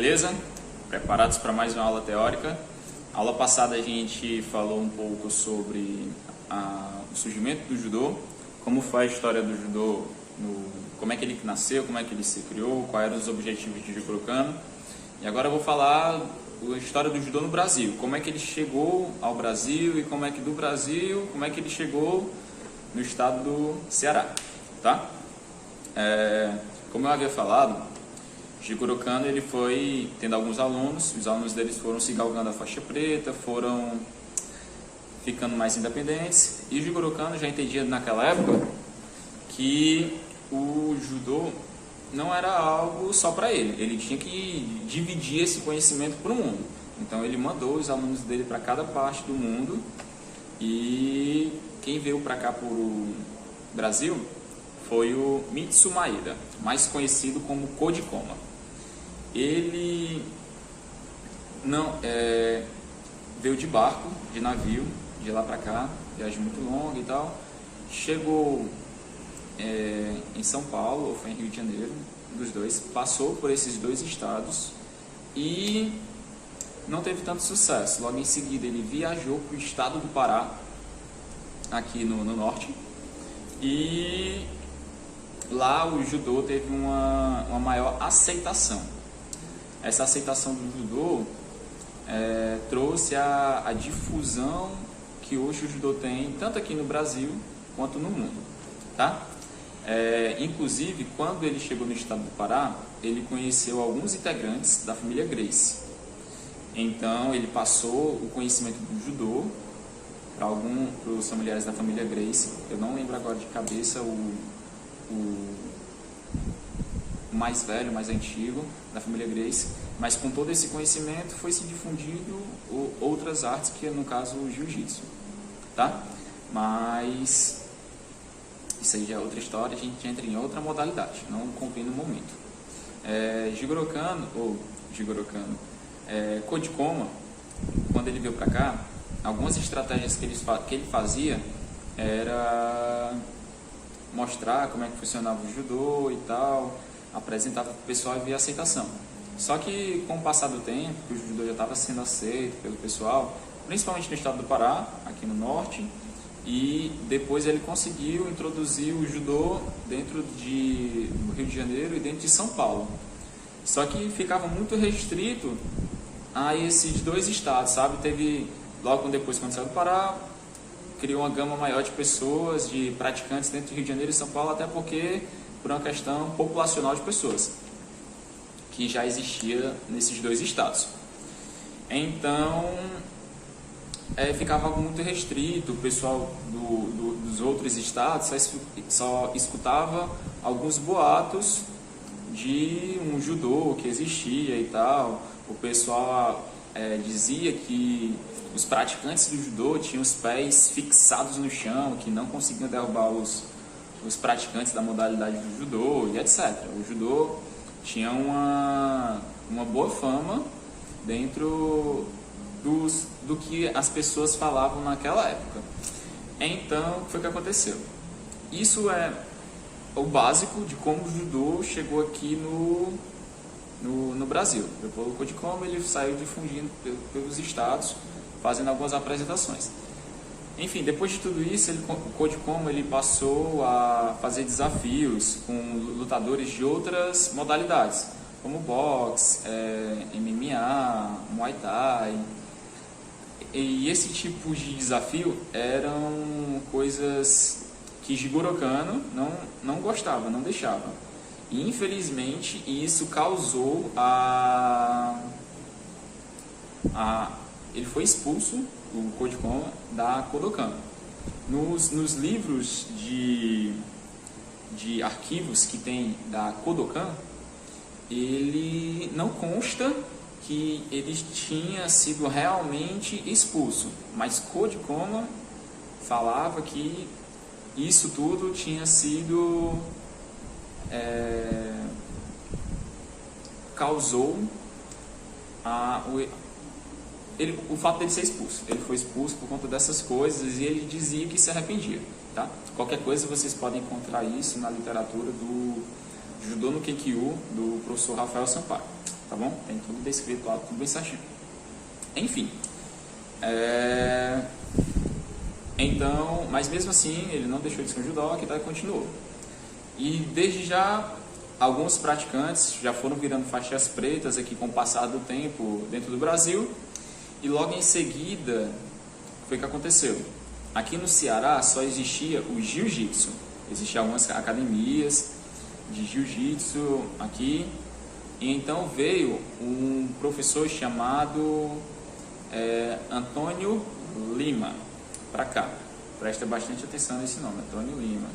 Beleza? Preparados para mais uma aula teórica? A aula passada a gente falou um pouco sobre o surgimento do judô, como foi a história do judô, como é que ele nasceu, como é que ele se criou, quais eram os objetivos de Jigoro Kano. E agora eu vou falar a história do judô no Brasil, como é que ele chegou ao Brasil e como é que do Brasil, como é que ele chegou no estado do Ceará, tá? Como eu havia falado, Jigoro Kano ele foi tendo alguns alunos, os alunos deles foram se galgando a faixa preta, foram ficando mais independentes, e Jigoro Kano já entendia naquela época que o judô não era algo só para ele tinha que dividir esse conhecimento para o mundo. Então ele mandou os alunos dele para cada parte do mundo, e quem veio para cá para o Brasil foi o Mitsu Maeda, mais conhecido como Kodikoma. Ele veio de barco, de navio, de lá para cá, viagem muito longa e tal. Chegou em São Paulo, ou foi em Rio de Janeiro, dos dois, passou por esses dois estados e não teve tanto sucesso. Logo em seguida ele viajou para o estado do Pará, aqui no norte, e lá o judô teve uma maior aceitação. Essa aceitação do judô trouxe a difusão que hoje o judô tem, tanto aqui no Brasil quanto no mundo, tá? Inclusive, quando ele chegou no estado do Pará, ele conheceu alguns integrantes da família Gracie. Então ele passou o conhecimento do judô para os familiares da família Gracie. Eu não lembro agora de cabeça o mais velho, mais antigo da família Gracie, mas com todo esse conhecimento foi se difundido outras artes, que no caso o jiu-jitsu, tá? Mas isso aí já é outra história, a gente entra em outra modalidade, não convém no momento. Jigoro Kano, Kodikoma, quando ele veio para cá, algumas estratégias que ele fazia era mostrar como é que funcionava o judô e tal, apresentava para o pessoal e via aceitação. Só que com o passar do tempo, que o judô já estava sendo aceito pelo pessoal, principalmente no estado do Pará, aqui no norte, e depois ele conseguiu introduzir o judô dentro do Rio de Janeiro e dentro de São Paulo. Só que ficava muito restrito a esses dois estados, sabe? Teve, logo depois, quando saiu do Pará, criou uma gama maior de pessoas, de praticantes dentro do Rio de Janeiro e São Paulo, até porque por uma questão populacional de pessoas que já existia nesses dois estados. Então ficava algo muito restrito, o pessoal dos outros estados só escutava alguns boatos de um judô que existia e tal. O pessoal dizia que os praticantes do judô tinham os pés fixados no chão, que não conseguiam derrubar os praticantes da modalidade do judô e etc. O judô tinha uma boa fama dentro do que as pessoas falavam naquela época. Então, o que foi que aconteceu? Isso é o básico de como o judô chegou aqui no Brasil. Depois o Kodikoma ele saiu difundindo pelos estados, fazendo algumas apresentações. Enfim, depois de tudo isso, o Kodikoma ele passou a fazer desafios com lutadores de outras modalidades, como boxe, MMA, Muay Thai. E esse tipo de desafio eram coisas que Jigoro Kano não gostava, não deixava. E infelizmente isso causou ele foi expulso, o Kodikoma, da Kodokan. Nos livros de arquivos que tem da Kodokan, ele não consta que ele tinha sido realmente expulso, mas Kodikoma falava que isso tudo tinha sido causou o fato dele ser expulso. Ele foi expulso por conta dessas coisas e ele dizia que se arrependia, tá? Qualquer coisa vocês podem encontrar isso na literatura do Judô no Kenkyu, do professor Rafael Sampaio. tá bom? Tem tudo descrito lá, tudo bem certinho. Enfim, então, mas mesmo assim ele não deixou de ser um judoca e continuou. E desde já alguns praticantes já foram virando faixas pretas aqui com o passar do tempo dentro do Brasil. E logo em seguida, foi o que aconteceu. Aqui no Ceará só existia o jiu-jitsu. Existiam algumas academias de jiu-jitsu aqui. E então veio um professor chamado Antônio Lima para cá. Presta bastante atenção nesse nome, Antônio Lima.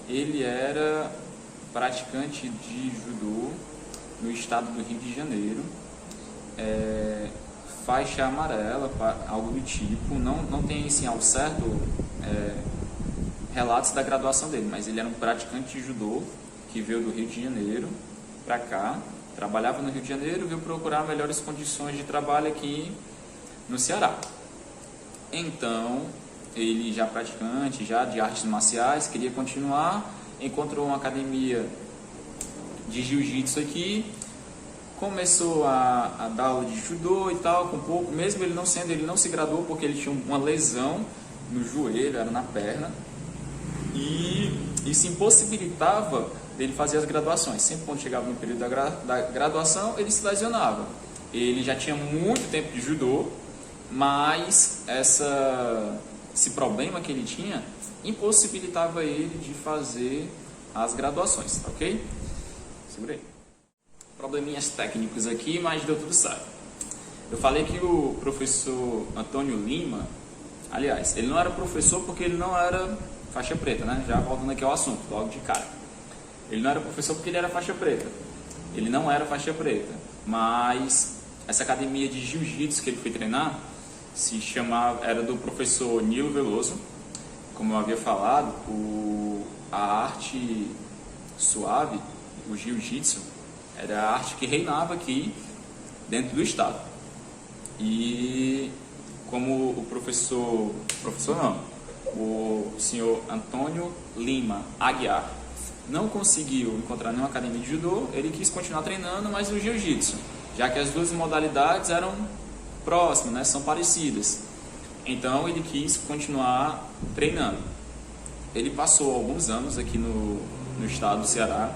Ele era praticante de judô no estado do Rio de Janeiro, faixa amarela, algo do tipo. Não tem assim ao certo relatos da graduação dele, mas ele era um praticante de judô que veio do Rio de Janeiro para cá, trabalhava no Rio de Janeiro, veio procurar melhores condições de trabalho aqui no Ceará. Então ele, já praticante já de artes marciais, queria continuar, encontrou uma academia de jiu-jitsu aqui, começou a dar aula de judô e tal, com pouco, mesmo ele não se graduou porque ele tinha uma lesão no joelho, era na perna, e isso impossibilitava dele fazer as graduações. Sempre quando chegava no período da graduação, ele se lesionava. Ele já tinha muito tempo de judô, mas esse problema que ele tinha impossibilitava ele de fazer as graduações, ok? Segura aí. Probleminhas técnicos aqui, mas deu tudo certo. Eu falei que o professor Antônio Lima, aliás, ele não era professor porque ele não era faixa preta, né? Já voltando aqui ao assunto, logo de cara. Ele não era professor porque ele era faixa preta. Ele não era faixa preta, mas essa academia de jiu-jitsu que ele foi treinar era do professor Nilo Veloso. Como eu havia falado, a arte suave, o jiu-jitsu, era a arte que reinava aqui dentro do estado. E como o senhor Antônio Lima Aguiar não conseguiu encontrar nenhuma academia de judô, ele quis continuar treinando, mas no jiu-jitsu, já que as duas modalidades eram próximas, né, são parecidas. Então ele quis continuar treinando. Ele passou alguns anos aqui no estado do Ceará,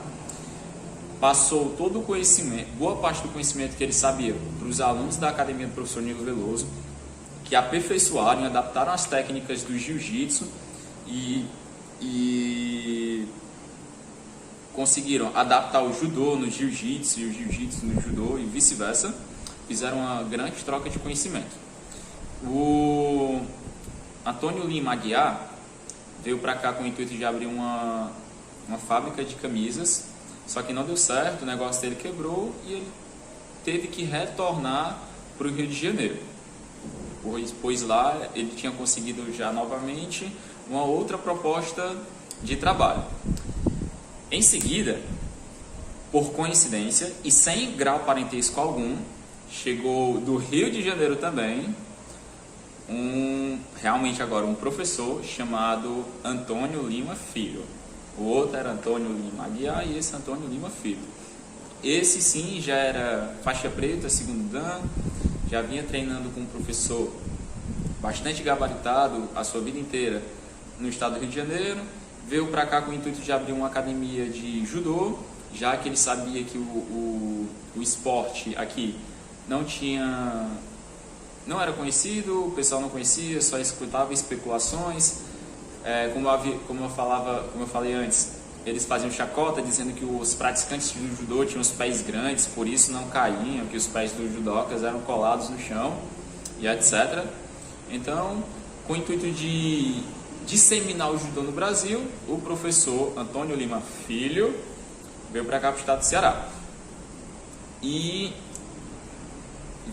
passou todo o conhecimento, boa parte do conhecimento que ele sabia para os alunos da academia do professor Nilo Veloso, que aperfeiçoaram e adaptaram as técnicas do jiu-jitsu e conseguiram adaptar o judô no jiu-jitsu e o jiu-jitsu no judô e vice-versa. Fizeram uma grande troca de conhecimento. O Antônio Lima Aguiar veio para cá com o intuito de abrir uma fábrica de camisas, só que não deu certo, o negócio dele quebrou e ele teve que retornar para o Rio de Janeiro. Pois lá ele tinha conseguido já novamente uma outra proposta de trabalho. Em seguida, por coincidência e sem grau parentesco algum, chegou do Rio de Janeiro também realmente agora um professor chamado Antônio Lima Filho. O outro era Antônio Lima Aguiar e esse Antônio Lima Filho. Esse sim já era faixa preta, segundo dan, já vinha treinando com um professor bastante gabaritado a sua vida inteira no estado do Rio de Janeiro. Veio para cá com o intuito de abrir uma academia de judô, já que ele sabia que o esporte aqui não era conhecido, o pessoal não conhecia, só escutava especulações. Como eu falei antes, eles faziam chacota dizendo que os praticantes do judô tinham os pés grandes, por isso não caíam, que os pés dos judocas eram colados no chão e etc. Então, com o intuito de disseminar o judô no Brasil, o professor Antônio Lima Filho veio para cá para o estado do Ceará e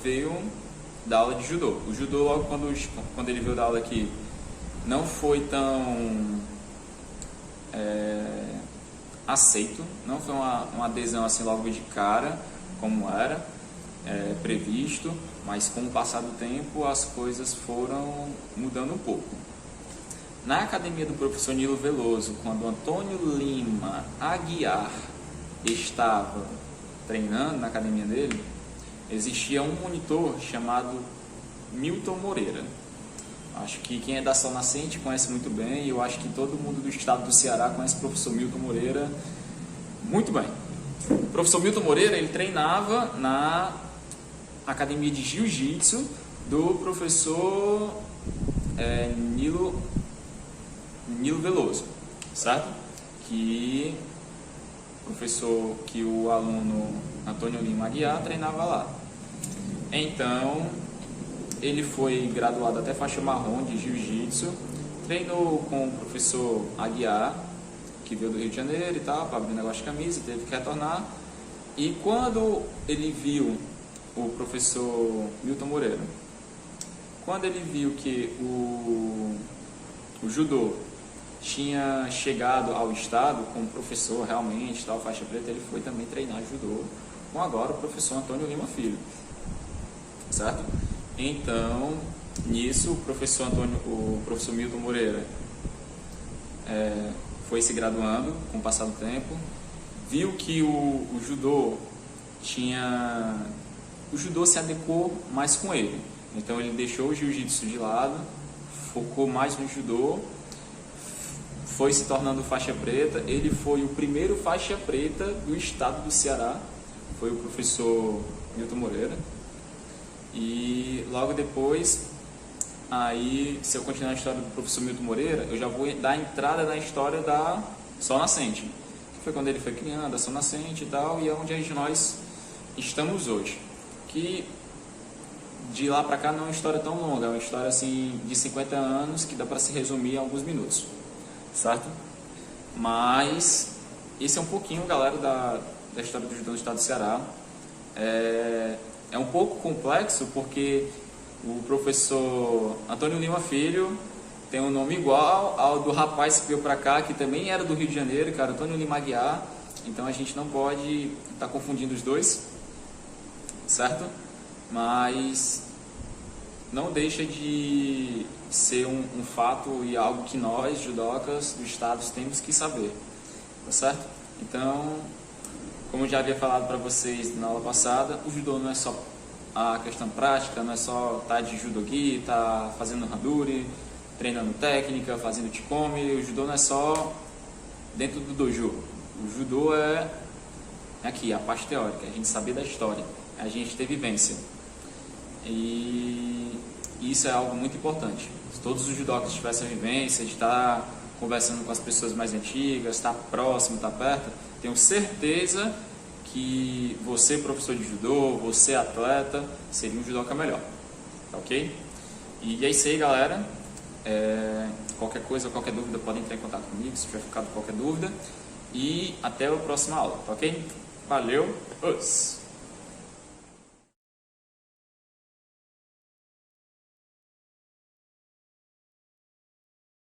veio dar aula de judô. O judô, logo quando ele veio dar aula aqui, não foi tão aceito, não foi uma adesão assim logo de cara, como era previsto, mas com o passar do tempo as coisas foram mudando um pouco. Na academia do professor Nilo Veloso, quando Antônio Lima Aguiar estava treinando na academia dele, existia um monitor chamado Milton Moreira. Acho que quem é da Sol Nascente conhece muito bem, e eu acho que todo mundo do estado do Ceará conhece o professor Milton Moreira muito bem. O professor Milton Moreira, ele treinava na academia de Jiu-Jitsu do professor Nilo Veloso, certo? Que o aluno Antônio Lima Aguiar treinava lá. Então, ele foi graduado até faixa marrom de Jiu-Jitsu, treinou com o professor Aguiar, que veio do Rio de Janeiro e tal, para abrir negócio de camisa, teve que retornar. E quando ele viu o professor Milton Moreira, quando ele viu que o judô tinha chegado ao estado como professor realmente, tal, faixa preta, ele foi também treinar judô com agora o professor Antônio Lima Filho, certo? Então, nisso, o professor Milton Moreira foi se graduando com o passar do tempo, viu que o judô se adequou mais com ele. Então ele deixou o jiu-jitsu de lado, focou mais no judô, foi se tornando faixa preta. Ele foi o primeiro faixa preta do estado do Ceará, foi o professor Milton Moreira. E logo depois, aí, se eu continuar a história do professor Milton Moreira, eu já vou dar entrada na história da Sol Nascente, que foi quando ele foi criando a Sol Nascente e tal, e é onde nós estamos hoje. Que de lá pra cá não é uma história tão longa, é uma história assim de 50 anos que dá para se resumir em alguns minutos, certo? Mas esse é um pouquinho, galera, da história do judô no estado do Ceará. É um pouco complexo porque o professor Antônio Lima Filho tem um nome igual ao do rapaz que veio pra cá, que também era do Rio de Janeiro, cara, Antônio Lima Aguiar. Então a gente não pode estar confundindo os dois, certo? Mas não deixa de ser um fato e algo que nós, judocas do estado, temos que saber, tá certo? Então, como eu já havia falado para vocês na aula passada, o judô não é só a questão prática, não é só estar de judogi, estar fazendo handuri, treinando técnica, fazendo chikome. O judô não é só dentro do dojo. O judô é aqui, a parte teórica, a gente saber da história, a gente ter vivência. E isso é algo muito importante. Se todos os judocas tivessem a vivência de estar conversando com as pessoas mais antigas, estar próximo, estar perto, tenho certeza que você, professor de judô, você, atleta, seria um judoca melhor, tá ok? E é isso aí, galera. Qualquer coisa, qualquer dúvida, podem entrar em contato comigo se tiver ficado qualquer dúvida. E até a próxima aula, tá ok? Valeu! Us!